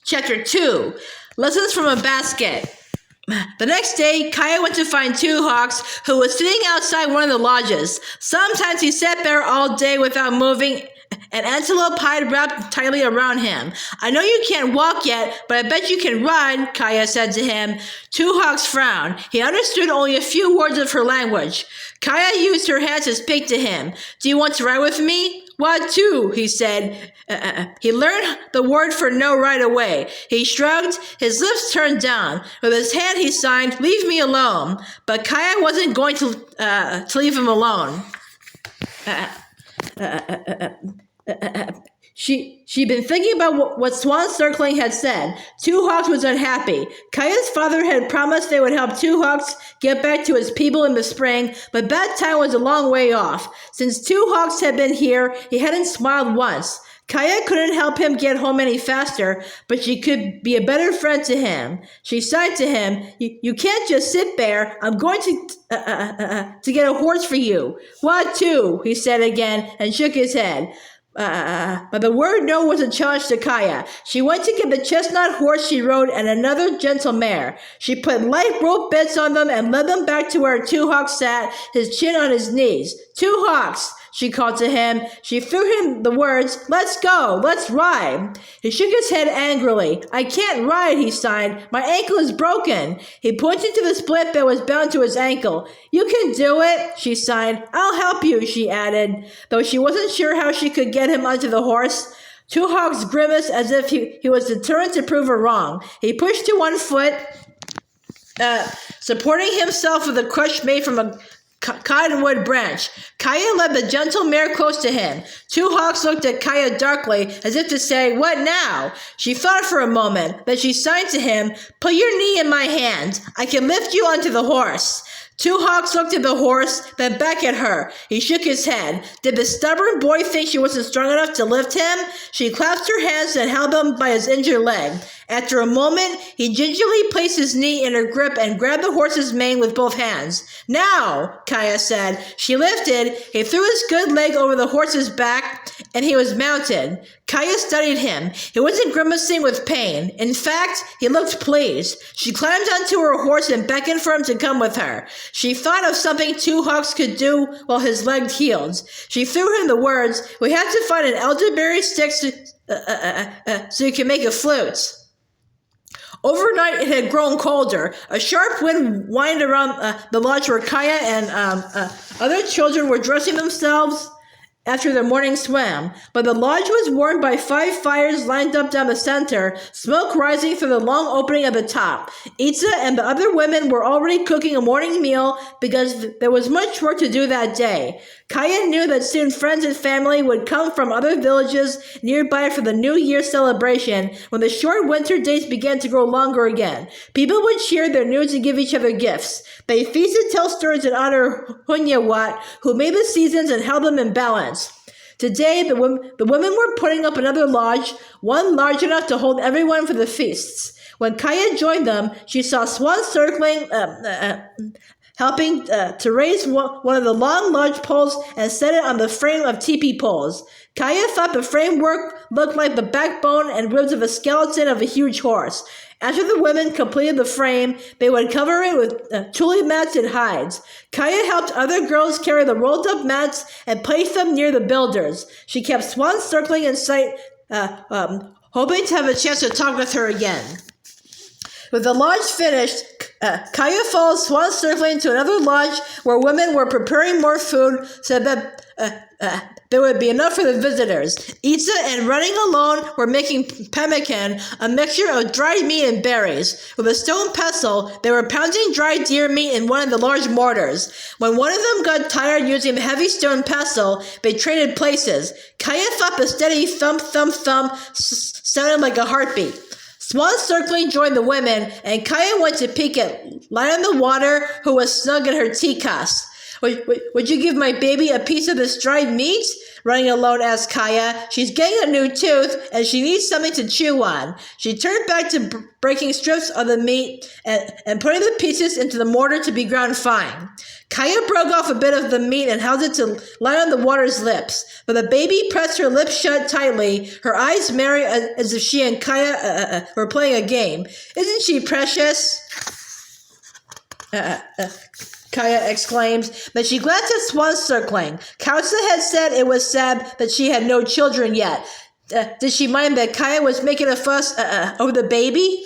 Chapter 2, Lessons from a Basket. The next day, Kaya went to find Two Hawks, who was sitting outside one of the lodges. Sometimes he sat there all day without moving, an antelope hide wrapped tightly around him. I know you can't walk yet, but I bet you can run, Kaya said to him. Two Hawks frowned. He understood only a few words of her language. Kaya used her hands to speak to him. Do you want to ride with me? What to? He said. He learned the word for no right away. He shrugged, his lips turned down. With his hand he signed, leave me alone. But Kaya wasn't going to leave him alone. She'd been thinking about what Swan Circling had said. Two Hawks was unhappy. Kaya's father had promised they would help Two Hawks get back to his people in the spring, but that time was a long way off. Since Two Hawks had been here, he hadn't smiled once. Kaya couldn't help him get home any faster, but she could be a better friend to him. She sighed to him, You can't just sit there. I'm going to get a horse for you. What to? He said again and shook his head. But the word no was a challenge to Kaya. She went to get the chestnut horse she rode and another gentle mare. She put light rope bits on them and led them back to where Two Hawks sat, his chin on his knees. Two Hawks, she called to him. She threw him the words, let's go, let's ride. He shook his head angrily. I can't ride, he sighed. My ankle is broken. He pointed to the split that was bound to his ankle. You can do it, she sighed. I'll help you, she added, though she wasn't sure how she could get him onto the horse. Two Hawks grimaced as if he was determined to prove her wrong. He pushed to one foot, supporting himself with a crutch made from a cottonwood branch. Kaya led the gentle mare close to him. Two Hawks looked at Kaya darkly, as if to say, what now? She thought for a moment, then she signed to him, put your knee in my hand. I can lift you onto the horse. Two Hawks looked at the horse, then back at her. He shook his head. Did the stubborn boy think she wasn't strong enough to lift him? She clasped her hands and held him by his injured leg. After a moment, he gingerly placed his knee in her grip and grabbed the horse's mane with both hands. Now, Kaya said. She lifted. He threw his good leg over the horse's back, and he was mounted. Kaya studied him. He wasn't grimacing with pain. In fact, he looked pleased. She climbed onto her horse and beckoned for him to come with her. She thought of something Two Hawks could do while his leg healed. She threw him the words, we have to find an elderberry stick so you can make a flute. Overnight, it had grown colder. A sharp wind whined around the lodge where Kaya and other children were dressing themselves after their morning swim, but the lodge was warmed by 5 fires lined up down the center, smoke rising through the long opening at the top. Itza and the other women were already cooking a morning meal because there was much work to do that day. Kaya knew that soon friends and family would come from other villages nearby for the New Year celebration when the short winter days began to grow longer again. People would share their news and give each other gifts. They feasted, tell stories, and honor Hunyawat, who made the seasons and held them in balance. Today, the women were putting up another lodge, one large enough to hold everyone for the feasts. When Kaya joined them, she saw Swan Circling helping to raise one of the long lodge poles and set it on the frame of teepee poles. Kaya thought the framework looked like the backbone and ribs of a skeleton of a huge horse. After the women completed the frame, they would cover it with tule mats and hides. Kaya helped other girls carry the rolled-up mats and place them near the builders. She kept Swan Circling in sight, hoping to have a chance to talk with her again. With the lodge finished, Kaya followed Swan Circling to another lodge where women were preparing more food so that there would be enough for the visitors. Itza and Running Alone were making pemmican, a mixture of dried meat and berries. With a stone pestle, they were pounding dried deer meat in one of the large mortars. When one of them got tired using the heavy stone pestle, they traded places. Kaya thought the steady thump, thump, thump sounded like a heartbeat. Swan Circling joined the women, and Kaya went to peek at Light on the Water, who was snug in her tea cask. Would you give my baby a piece of this dried meat? Running Alone asked Kaya. She's getting a new tooth, and she needs something to chew on. She turned back to breaking strips of the meat and putting the pieces into the mortar to be ground fine. Kaya broke off a bit of the meat and held it to lie on the water's lips. But the baby pressed her lips shut tightly, her eyes merry as if she and Kaya were playing a game. Isn't she precious? Kaya exclaimed. Then she glanced at Swan Circling. Kausa had said it was sad that she had no children yet. Did she mind that Kaya was making a fuss over the baby?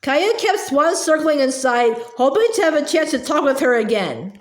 Kaya kept Swan Circling inside, hoping to have a chance to talk with her again.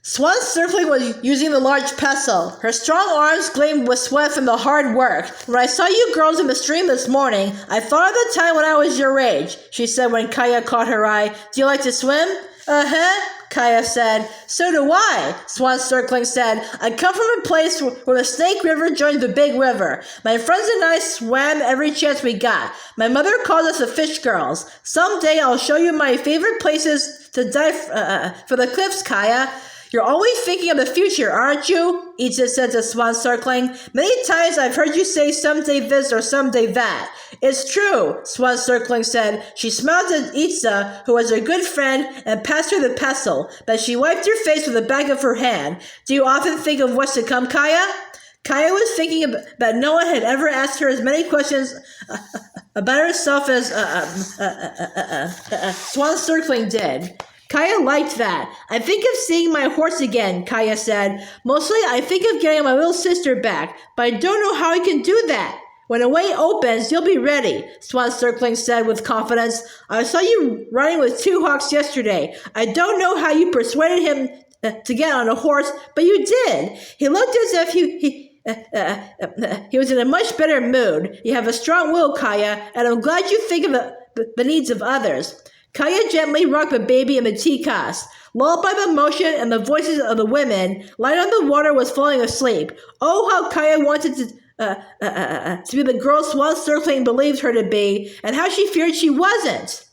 Swan Circling was using the large pestle. Her strong arms gleamed with sweat from the hard work. When I saw you girls in the stream this morning, I thought of the time when I was your age, she said when Kaya caught her eye. Do you like to swim? Uh-huh, Kaya said. So do I, Swan Circling said. I come from a place where the Snake River joins the Big River. My friends and I swam every chance we got. My mother called us the Fish Girls. Someday I'll show you my favorite places to dive for the cliffs, Kaya. You're always thinking of the future, aren't you? Itza said to Swan Circling. Many times I've heard you say someday this or someday that. It's true, Swan Circling said. She smiled at Itza, who was her good friend, and passed her the pestle, but she wiped her face with the back of her hand. Do you often think of what's to come, Kaya? Kaya was thinking that no one had ever asked her as many questions about herself as Swan Circling did. Kaya liked that. I think of seeing my horse again, Kaya said. Mostly I think of getting my little sister back, but I don't know how I can do that. When a way opens, you'll be ready, Swan Circling said with confidence. I saw you riding with Two Hawks yesterday. I don't know how you persuaded him to get on a horse, but you did. He looked as if he was in a much better mood. You have a strong will, Kaya, and I'm glad you think of the needs of others. Kaya gently rocked the baby in the tea-cos. Lulled by the motion and the voices of the women, Light on the Water was falling asleep. Oh, how Kaya wanted to be the girl Swan Circling believed her to be, and how she feared she wasn't.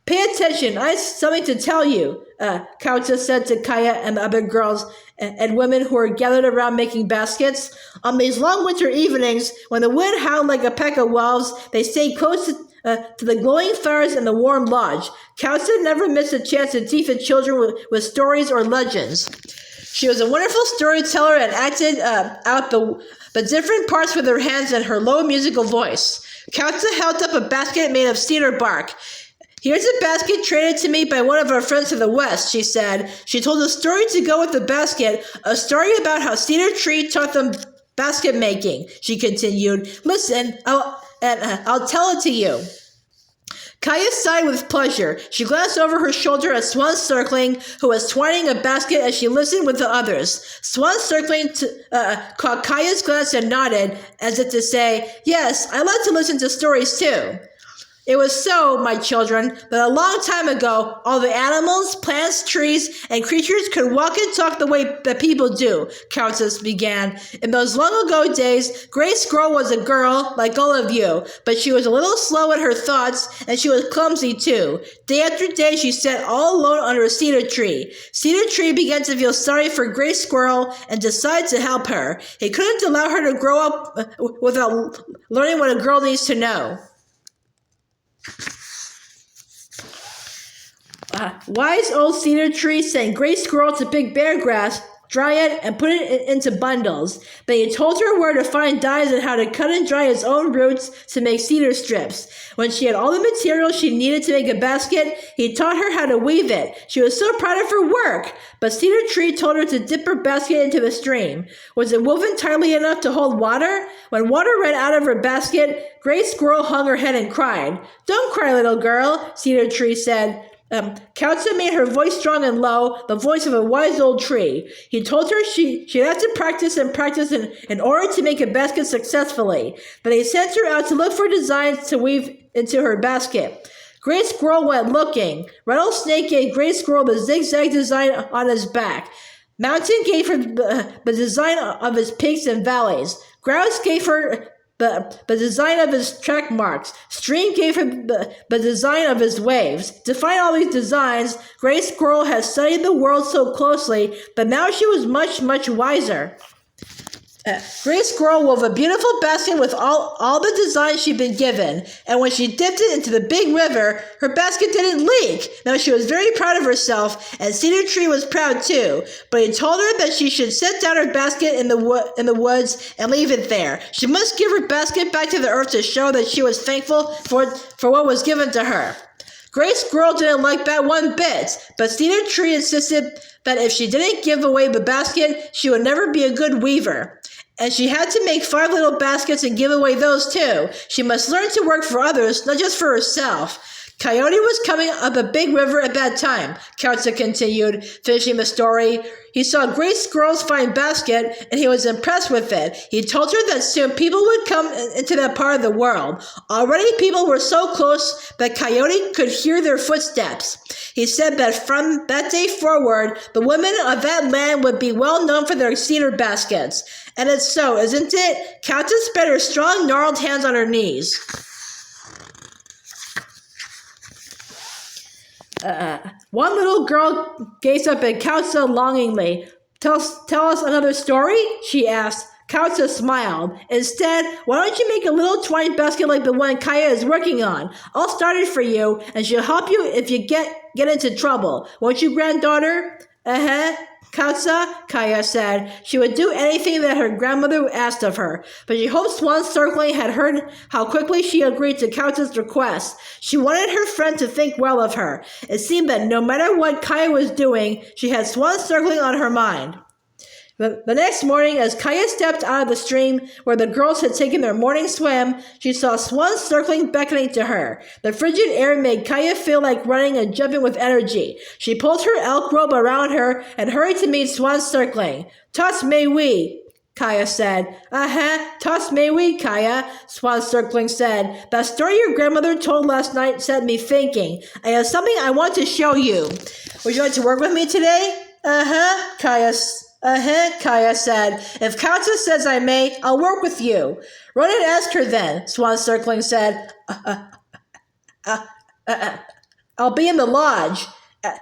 Pay attention, I have something to tell you, Kauta said to Kaya and the other girls and women who were gathered around making baskets. On these long winter evenings, when the wind howled like a pack of wolves, they stayed close to the glowing fires in the warm lodge. Kauta never missed a chance to teach the children with stories or legends. She was a wonderful storyteller and acted out the different parts with her hands and her low musical voice. Kauta held up a basket made of cedar bark. Here's a basket traded to me by one of our friends to the west, she said. She told a story to go with the basket, a story about how Cedar Tree taught them basket making, she continued. Listen, I'll tell it to you. Kaya sighed with pleasure. She glanced over her shoulder at Swan Circling, who was twining a basket as she listened with the others. Swan Circling caught Kaya's glance and nodded, as if to say, yes, I like to listen to stories too. It was so, my children, that a long time ago, all the animals, plants, trees, and creatures could walk and talk the way that people do, Countess began. In those long ago days, Gray Squirrel was a girl, like all of you, but she was a little slow in her thoughts, and she was clumsy too. Day after day, she sat all alone under a cedar tree. Cedar Tree began to feel sorry for Gray Squirrel and decided to help her. He couldn't allow her to grow up without learning what a girl needs to know. Wise old Cedar Tree sent Gray Squirrel to pick bear grass, dry it, and put it into bundles. Then he told her where to find dyes and how to cut and dry his own roots to make cedar strips. When she had all the materials she needed to make a basket, he taught her how to weave it. She was so proud of her work, but Cedar Tree told her to dip her basket into the stream. Was it woven tightly enough to hold water? When water ran out of her basket, Gray Squirrel hung her head and cried. Don't cry, little girl, Cedar Tree said. Kauta made her voice strong and low, the voice of a wise old tree. He told her she'd have to practice and practice in order to make a basket successfully. Then he sent her out to look for designs to weave into her basket. Gray Squirrel went looking. Rattlesnake gave Gray Squirrel the zigzag design on his back. Mountain gave her the design of his peaks and valleys. Grouse gave her the design of his track marks. Stream gave him the design of his waves. To find all these designs, Gray Squirrel had studied the world so closely, but now she was much, much wiser. Gray Squirrel wove a beautiful basket with all the designs she'd been given, and when she dipped it into the big river, her basket didn't leak. Now she was very proud of herself, and Cedar Tree was proud too, but he told her that she should set down her basket in the woods and leave it there. She must give her basket back to the earth to show that she was thankful for what was given to her. Gray Squirrel didn't like that one bit, but Cedar Tree insisted that if she didn't give away the basket, she would never be a good weaver. And she had to make 5 little baskets and give away those too. She must learn to work for others, not just for herself. Coyote was coming up a big river at that time, Kautza continued, finishing the story. He saw Gray Squirrel's fine basket, and he was impressed with it. He told her that soon people would come into that part of the world. Already people were so close that Coyote could hear their footsteps. He said that from that day forward, the women of that land would be well known for their cedar baskets. And it's so, isn't it? Kautza spread her strong, gnarled hands on her knees. One little girl gazed up at Kautza longingly. Tell us another story? She asked. Kautza smiled. Instead, why don't you make a little twine basket like the one Kaya is working on? I'll start it for you, and she'll help you if you get into trouble. Won't you, granddaughter? Kautza, Kaya said. She would do anything that her grandmother asked of her, but she hoped Swan Circling had heard how quickly she agreed to Kautza's request. She wanted her friend to think well of her. It seemed that no matter what Kaya was doing, she had Swan Circling on her mind. The next morning, as Kaya stepped out of the stream where the girls had taken their morning swim, she saw Swan Circling beckoning to her. The frigid air made Kaya feel like running and jumping with energy. She pulled her elk robe around her and hurried to meet Swan Circling. Toss may we, Kaya said. Toss may we, Kaya, Swan Circling said. That story your grandmother told last night set me thinking. I have something I want to show you. Would you like to work with me today? Kaya said. If Kautza says I may, I'll work with you. Run and ask her then, Swan Circling said. I'll be in the lodge.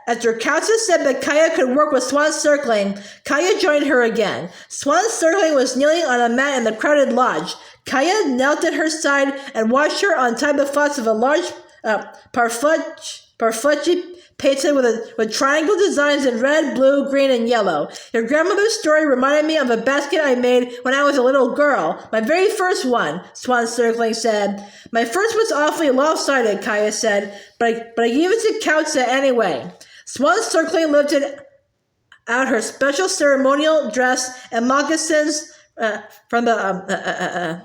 After Kautza said that Kaya could work with Swan Circling, Kaya joined her again. Swan Circling was kneeling on a mat in the crowded lodge. Kaya knelt at her side and watched her untie the thoughts of a large parfleche painted with triangle designs in red, blue, green, and yellow. Your grandmother's story reminded me of a basket I made when I was a little girl. My very first one, Swan Circling said. My first was awfully lopsided, Kaya said, but I gave it to Kautza anyway. Swan Circling lifted out her special ceremonial dress and moccasins from the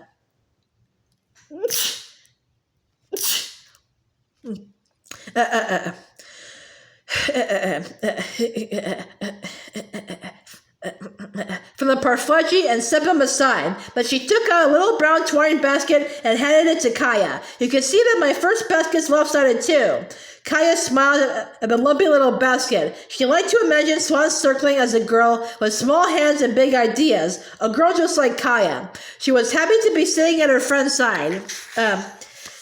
from the parfleche and set them aside, but she took out a little brown twine basket and handed it to Kaya. You can see that my first basket's lopsided too. Kaya smiled at the lumpy little basket. She liked to imagine Swan Circling as a girl with small hands and big ideas, a girl just like Kaya. She was happy to be sitting at her friend's side.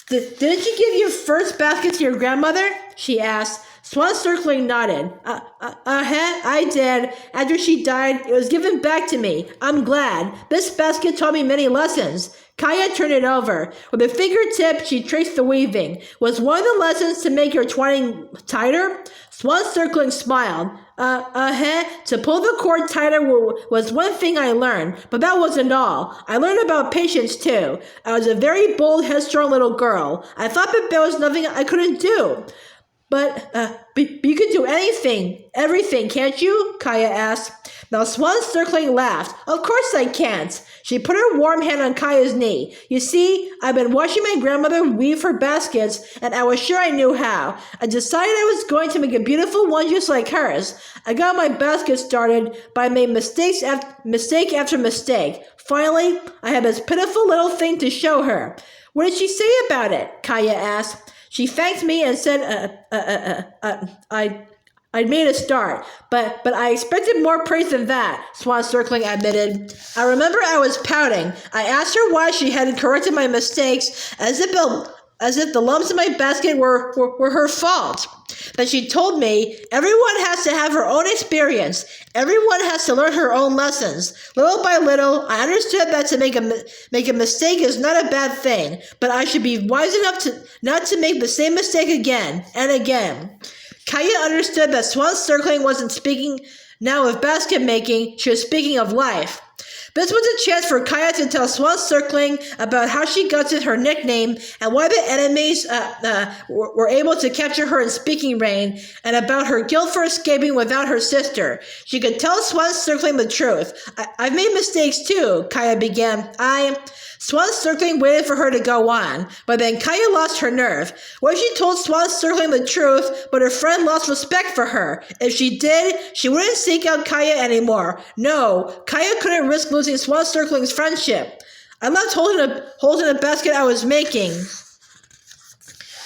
Didn't you give your first basket to your grandmother? She asked. Swan Circling nodded. I did. After she died, it was given back to me. I'm glad. This basket taught me many lessons. Kaya turned it over. With her fingertip, she traced the weaving. Was one of the lessons to make your twining tighter? Swan Circling smiled. To pull the cord tighter was one thing I learned, but that wasn't all. I learned about patience, too. I was a very bold, headstrong little girl. I thought that there was nothing I couldn't do. But you can do anything, everything, can't you? Kaya asked. Now Swan Circling laughed. Of course I can't. She put her warm hand on Kaya's knee. You see, I've been watching my grandmother weave her baskets, and I was sure I knew how. I decided I was going to make a beautiful one just like hers. I got my basket started, but I made mistake after mistake. Finally, I had this pitiful little thing to show her. What did she say about it? Kaya asked. She thanked me and said, I'd made a start, but I expected more praise than that, Swan Circling admitted. I remember I was pouting. I asked her why she hadn't corrected my mistakes, as if as if the lumps in my basket were her fault. Then she told me, everyone has to have her own experience. Everyone has to learn her own lessons. Little by little, I understood that to make a mistake is not a bad thing, but I should be wise enough not to make the same mistake again and again. Kaya understood that Swan Circling wasn't speaking now of basket making, she was speaking of life. This was a chance for Kaya to tell Swan Circling about how she got her nickname and why the enemies were able to capture her in speaking rain, and about her guilt for escaping without her sister. She could tell Swan Circling the truth. I've made mistakes too, Kaya began. Swan Circling waited for her to go on, but then Kaya lost her nerve. What if she told Swan Circling the truth, but her friend lost respect for her? If she did, she wouldn't seek out Kaya anymore. No, Kaya couldn't risk losing Swan Circling's friendship. I left holes in a basket I was making,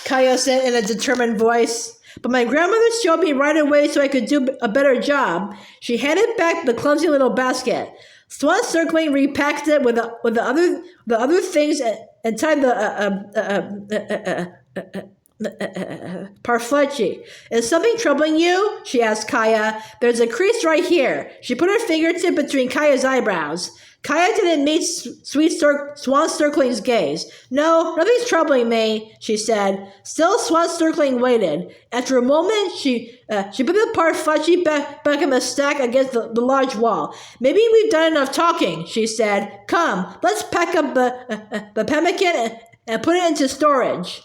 Kaya said in a determined voice. But my grandmother showed me right away so I could do a better job. She handed back the clumsy little basket. Swan Circling repacked it with the other things and tied the parfleche. Is something troubling you? She asked Kaya. There's a crease right here. She put her fingertip between Kaya's eyebrows. Kaya didn't meet Swan Circling's gaze. No, nothing's troubling me, she said. Still, Swan Circling waited. After a moment, she put the parfleche back in the stack against the large wall. Maybe we've done enough talking, she said. Come, let's pack up the pemmican and put it into storage.